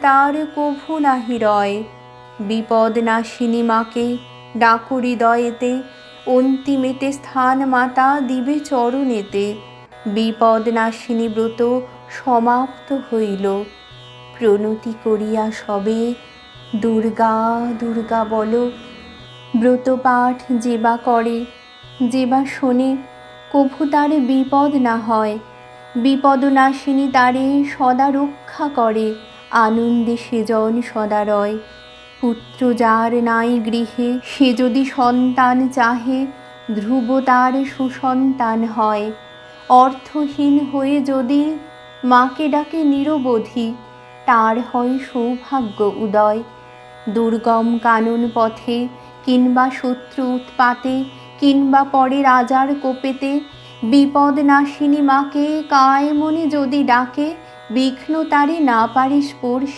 তার কভু নাহি রয়। বিপদ নাশিনী মাকে ডাকো হৃদয়েতে, অন্তিমেতে স্থান মাতা দিবে চরণেতে। বিপদ নাশিনী ব্রত সমাপ্ত হইল, প্রণতি করিয়া সবে দুর্গা দুর্গা বলো। ব্রত পাঠ যে বা করে, যে বা শোনে, কভু তার বিপদ না হয়। বিপদ নাশিনী তারে সদা রক্ষা করে, আনন্দে সেজন সদা রয়। পুত্র যার নাই গৃহে, সে যদি সন্তান চাহে, ধ্রুব তার সুসন্তান হয়। অর্থহীন হয়ে যদি মাকে ডাকে নিরবধি, তার হয় সৌভাগ্য উদয়। দুর্গম কানন পথে কিংবা শত্রু উৎপাতে, কিংবা পরে রাজার কোপেতে, বিপদ নাশিনী মাকে কায় মনে যদি ডাকে, বিঘ্ন তারে না পারে স্পর্শ।